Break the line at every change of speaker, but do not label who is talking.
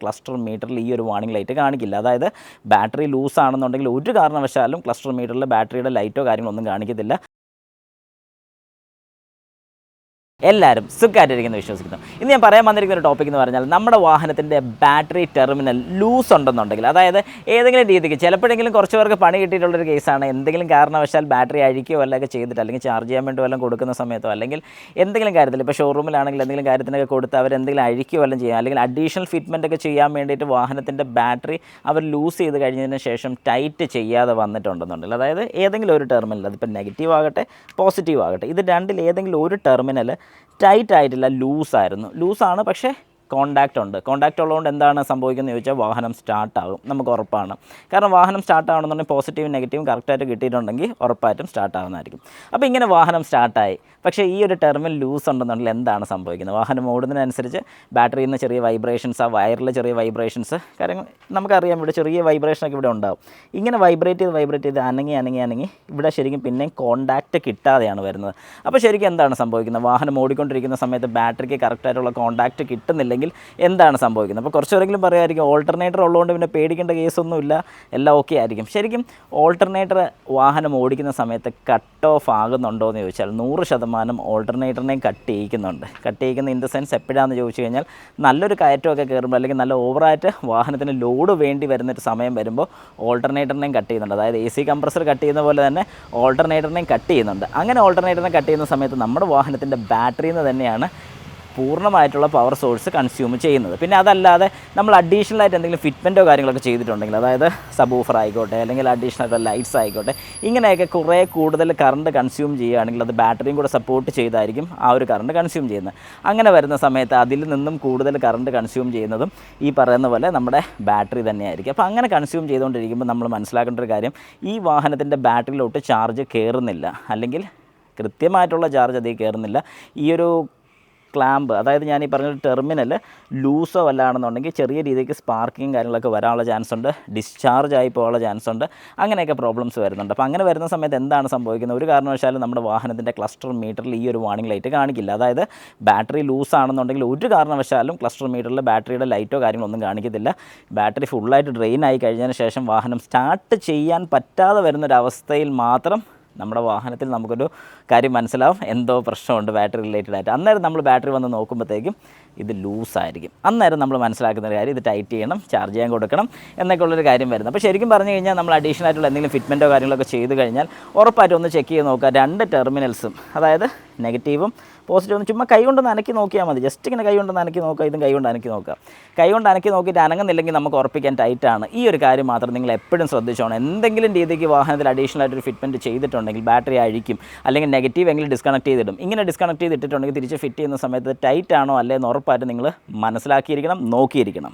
Cluster മീറ്ററിൽ ഈ ഒരു വാർണിംഗ് ലൈറ്റ് കാണിക്കില്ല. അതായത് ബാറ്ററി ലൂസ് ആണെന്നുണ്ടെങ്കിൽ ഒരു കാരണവശാലും ക്ലസ്റ്റർ മീറ്ററിൽ ബാറ്ററിയുടെ ലൈറ്റോ കാര്യങ്ങളൊന്നും കാണിക്കത്തില്ല. എല്ലാവരും സുഖമായിട്ടിരിക്കുന്നു വിശ്വസിക്കുന്നു. ഇന്ന് ഞാൻ പറയാൻ വന്നിരിക്കുന്ന ഒരു ടോപ്പിക് എന്ന് പറഞ്ഞാൽ നമ്മുടെ വാഹനത്തിൻ്റെ ബാറ്ററി ടെർമിനൽ ലൂസ് ഉണ്ടെന്നുണ്ടെങ്കിൽ, അതായത് ഏതെങ്കിലും രീതിക്ക് ചിലപ്പോഴെങ്കിലും കുറച്ച് പേർക്ക് പണി കിട്ടിയിട്ടുള്ളൊരു കേസാണ്. എന്തെങ്കിലും കാരണവശാൽ ബാറ്ററി അഴിക്കുകയോ വല്ലതൊക്കെ ചെയ്തിട്ട്, അല്ലെങ്കിൽ ചാർജ് ചെയ്യാൻ വേണ്ടി വല്ലതും കൊടുക്കുന്ന സമയത്തോ, അല്ലെങ്കിൽ എന്തെങ്കിലും കാര്യത്തിൽ ഇപ്പോൾ ഷോറൂമിലാണെങ്കിൽ എന്തെങ്കിലും കാര്യത്തിനൊക്കെ കൊടുത്ത് അവരെന്തെങ്കിലും അഴിക്കുകയോ വല്ലതും ചെയ്യാം, അല്ലെങ്കിൽ അഡീഷണൽ ഫിറ്റ്മെൻ്റ് ഒക്കെ ചെയ്യാൻ വേണ്ടിയിട്ട് വാഹനത്തിൻ്റെ ബാറ്ററി അവർ ലൂസ് ചെയ്ത് കഴിഞ്ഞതിന് ശേഷം ടൈറ്റ് ചെയ്യാതെ വന്നിട്ടുണ്ടെന്നുണ്ടെങ്കിൽ, അതായത് ഏതെങ്കിലും ഒരു ടെർമിനൽ, അതിപ്പോൾ നെഗറ്റീവ് ആകട്ടെ പോസിറ്റീവ് ആകട്ടെ, ഇത് രണ്ടിൽ ഏതെങ്കിലും ഒരു ടെർമിനൽ ടൈറ്റ് ആയിട്ടില്ല, ലൂസാണ്, പക്ഷേ കോണ്ടാക്റ്റ് ഉണ്ട്. കോണ്ടാക്റ്റ് ഉള്ളതുകൊണ്ട് എന്താണ് സംഭവിക്കുന്നത് ചോദിച്ചാൽ വാഹനം സ്റ്റാർട്ടാകും, നമുക്ക് ഉറപ്പാണ്. കാരണം വാഹനം സ്റ്റാർട്ടാകണമെന്നുണ്ടെങ്കിൽ പോസിറ്റീവും നെഗറ്റീവും കറക്റ്റായിട്ട് കിട്ടിയിട്ടുണ്ടെങ്കിൽ ഉറപ്പായിട്ടും സ്റ്റാർട്ടാകുന്നതായിരിക്കും. അപ്പോൾ ഇങ്ങനെ വാഹനം സ്റ്റാർട്ടായി, പക്ഷേ ഈ ഒരു ടെർമിനൽ ലൂസ് ഉണ്ടെന്നുണ്ടെങ്കിൽ എന്താണ് സംഭവിക്കുന്നത്? വാഹനം ഓടുന്നതിനനുസരിച്ച് ബാറ്ററിയിൽ നിന്ന് ചെറിയ വൈബ്രേഷൻസ്, ആ വയറിൽ ചെറിയ വൈബ്രേഷൻസ്, കാര്യങ്ങൾ നമുക്കറിയാം, ഇവിടെ ചെറിയ വൈബ്രേഷനൊക്കെ ഇവിടെ ഉണ്ടാകും. ഇങ്ങനെ വൈബ്രേറ്റ് ചെയ്ത് അനങ്ങി ഇവിടെ ശരിക്കും പിന്നെയും കോണ്ടാക്റ്റ് കിട്ടാതെയാണ് വരുന്നത്. അപ്പോൾ ശരിക്കും എന്താണ് സംഭവിക്കുന്നത്? വാഹനം ഓടിക്കൊണ്ടിരിക്കുന്ന സമയത്ത് ബാറ്ററിക്ക് കറക്റ്റായിട്ടുള്ള കോണ്ടാക്റ്റ് കിട്ടുന്നില്ലെങ്കിൽ എന്താണ് സംഭവിക്കുന്നത്? അപ്പോൾ കുറച്ചെങ്കിലും പറയുമായിരിക്കും ഓൾട്ടർനേറ്റർ ഉള്ളതുകൊണ്ട് പിന്നെ പേടിക്കേണ്ട കേസൊന്നുമില്ല, എല്ലാം ഓക്കെ ആയിരിക്കും. ശരിക്കും ഓൾട്ടർനേറ്റർ വാഹനം ഓടിക്കുന്ന സമയത്ത് കട്ട് ഓഫ് ആകുന്നുണ്ടോ എന്ന് ചോദിച്ചാൽ 100% ഓൾട്ടർനേറ്ററിനെയും കട്ട് ചെയ്യിക്കുന്ന ഇൻ ദ സെൻസ് എപ്പോഴാണെന്ന് ചോദിച്ചു കഴിഞ്ഞാൽ നല്ലൊരു കയറ്റമൊക്കെ കയറുമ്പോൾ, അല്ലെങ്കിൽ നല്ല ഓവറായിട്ട് വാഹനത്തിന് ലോഡ് വേണ്ടി വരുന്നൊരു സമയം വരുമ്പോൾ ഓൾട്ടർനേറ്ററിനെയും കട്ട് ചെയ്യുന്നുണ്ട്. അതായത് AC കംപ്രസർ കട്ട് ചെയ്യുന്ന പോലെ തന്നെ ഓൾട്ടർനേറ്ററിനെയും കട്ട് ചെയ്യുന്നുണ്ട്. അങ്ങനെ ഓൾട്ടർനേറ്ററിനെ കട്ട് ചെയ്യുന്ന സമയത്ത് നമ്മുടെ വാഹനത്തിൻ്റെ ബാറ്ററിയിൽ നിന്ന് തന്നെയാണ് പൂർണ്ണമായിട്ടുള്ള പവർ സോഴ്സ് കൺസ്യൂം ചെയ്യുന്നത്. പിന്നെ അതല്ലാതെ നമ്മൾ അഡീഷണലായിട്ട് എന്തെങ്കിലും ഫിറ്റ്മെൻറ്റോ കാര്യങ്ങളൊക്കെ ചെയ്തിട്ടുണ്ടെങ്കിൽ, അതായത് സബൂഫർ ആയിക്കോട്ടെ, അല്ലെങ്കിൽ അഡീഷണൽ ലൈറ്റ്സ് ആയിക്കോട്ടെ, ഇങ്ങനെയൊക്കെ കുറേ കൂടുതൽ കറണ്ട് കൺസ്യൂം ചെയ്യുകയാണെങ്കിൽ അത് ബാറ്ററിയും കൂടെ സപ്പോർട്ട് ചെയ്തായിരിക്കും ആ ഒരു കറണ്ട് കൺസ്യൂം ചെയ്യുന്നത്. അങ്ങനെ വരുന്ന സമയത്ത് അതിൽ നിന്നും കൂടുതൽ കറണ്ട് കൺസ്യൂം ചെയ്യുന്നതും ഈ പറയുന്ന പോലെ നമ്മുടെ ബാറ്ററി തന്നെയായിരിക്കും. അപ്പോൾ അങ്ങനെ കൺസ്യൂം ചെയ്തുകൊണ്ടിരിക്കുമ്പോൾ നമ്മൾ മനസ്സിലാക്കേണ്ട ഒരു കാര്യം, ഈ വാഹനത്തിൻ്റെ ബാറ്ററിയിലോട്ട് ചാർജ് കയറുന്നില്ല, അല്ലെങ്കിൽ കൃത്യമായിട്ടുള്ള ചാർജ് അതിൽ കയറുന്നില്ല. ഈ ഒരു ക്ലാമ്പ്, അതായത് ഞാൻ ഈ പറഞ്ഞൊരു ടെർമിനൽ ലൂസോ അല്ലാണെന്നുണ്ടെങ്കിൽ ചെറിയ രീതിക്ക് സ്പാർക്കിങ് കാര്യങ്ങളൊക്കെ വരാനുള്ള ചാൻസ് ഉണ്ട്, ഡിസ്ചാർജ് ആയി പോകാനുള്ള ചാൻസ് ഉണ്ട്, അങ്ങനെയൊക്കെ പ്രോബ്ലംസ് വരുന്നുണ്ട്. അപ്പോൾ അങ്ങനെ വരുന്ന സമയത്ത് എന്താണ് സംഭവിക്കുന്നത്? ഒരു കാരണവശാലും നമ്മുടെ വാഹനത്തിൻ്റെ ക്ലസ്റ്റർ മീറ്ററിൽ ഈ ഒരു വാർണിംഗ് ലൈറ്റ് കാണിക്കില്ല. അതായത് ബാറ്ററി ലൂസ് ആണെന്നുണ്ടെങ്കിൽ ഒരു കാരണവശാലും ക്ലസ്റ്റർ മീറ്ററിൽ ബാറ്ററിയുടെ ലൈറ്റോ കാര്യങ്ങളൊന്നും കാണിക്കത്തില്ല. ബാറ്ററി ഫുള്ളായിട്ട് ഡ്രെയിൻ ആയി കഴിഞ്ഞതിന് ശേഷം വാഹനം സ്റ്റാർട്ട് ചെയ്യാൻ പറ്റാതെ വരുന്നൊരവസ്ഥയിൽ മാത്രം നമ്മുടെ വാഹനത്തിൽ നമുക്കൊരു കാര്യം മനസ്സിലാവും, എന്തോ പ്രശ്നമുണ്ട് ബാറ്ററി റിലേറ്റഡ് ആയിട്ട്. അന്നേരം നമ്മൾ ബാറ്ററി വന്ന് നോക്കുമ്പോഴത്തേക്കും ഇത് ലൂസായിരിക്കും. അന്നേരം നമ്മൾ മനസ്സിലാക്കുന്ന ഒരു കാര്യം, ഇത് ടൈറ്റ് ചെയ്യണം, ചാർജ് ചെയ്യാൻ കൊടുക്കണം എന്നൊക്കെ ഉള്ളൊരു കാര്യം വരുന്നത്. അപ്പോൾ ശരിക്കും പറഞ്ഞു കഴിഞ്ഞാൽ നമ്മൾ അഡീഷണൽ ആയിട്ടുള്ള എന്തെങ്കിലും ഫിറ്റ്മെൻറ്റോ കാര്യങ്ങളൊക്കെ ചെയ്ത് കഴിഞ്ഞാൽ ഉറപ്പായിട്ടും ഒന്ന് ചെക്ക് ചെയ്ത് നോക്കുക. രണ്ട് ടെർമിനൽസും, അതായത് നെഗറ്റീവും പോസിറ്റീവും ചുമ്മാ കൈ കൊണ്ടൊന്ന് അനക്കി നോക്കിയാൽ മതി. ജസ്റ്റ് ഇങ്ങനെ കൈ കൊണ്ടൊന്ന് അനക്കി നോക്കുക, ഇതും കൈ കൊണ്ട് അനക്കി നോക്കുക. കൈ കൊണ്ട് അനക്കി നോക്കിയിട്ട് അനങ്ങുന്നില്ലെങ്കിൽ നമുക്ക് ഉറപ്പിക്കാൻ ടൈറ്റാണ്. ഈ ഒരു കാര്യം മാത്രം നിങ്ങൾ എപ്പോഴും ശ്രദ്ധിച്ചോണം. എന്തെങ്കിലും രീതിക്ക് വാഹനത്തിൽ അഡീഷണൽ ആയിട്ടൊരു ഫിറ്റ്മെൻറ്റ് ചെയ്തിട്ടുണ്ടെങ്കിൽ ബാറ്ററി അഴിക്കും, അല്ലെങ്കിൽ നെഗറ്റീവ് എങ്കിലും ഡിസ്കണക്ട് ചെയ്തിടും. ഇങ്ങനെ ഡിസ്കണക്ട് ചെയ്തിട്ടുണ്ടെങ്കിൽ തിരിച്ച് ഫിറ്റ് ചെയ്യുന്ന സമയത്ത് ടൈറ്റ് ആണോ അല്ലേ എന്ന് ഉറപ്പായിട്ട് നിങ്ങൾ മനസ്സിലാക്കിയിരിക്കണം, നോക്കിയിരിക്കണം.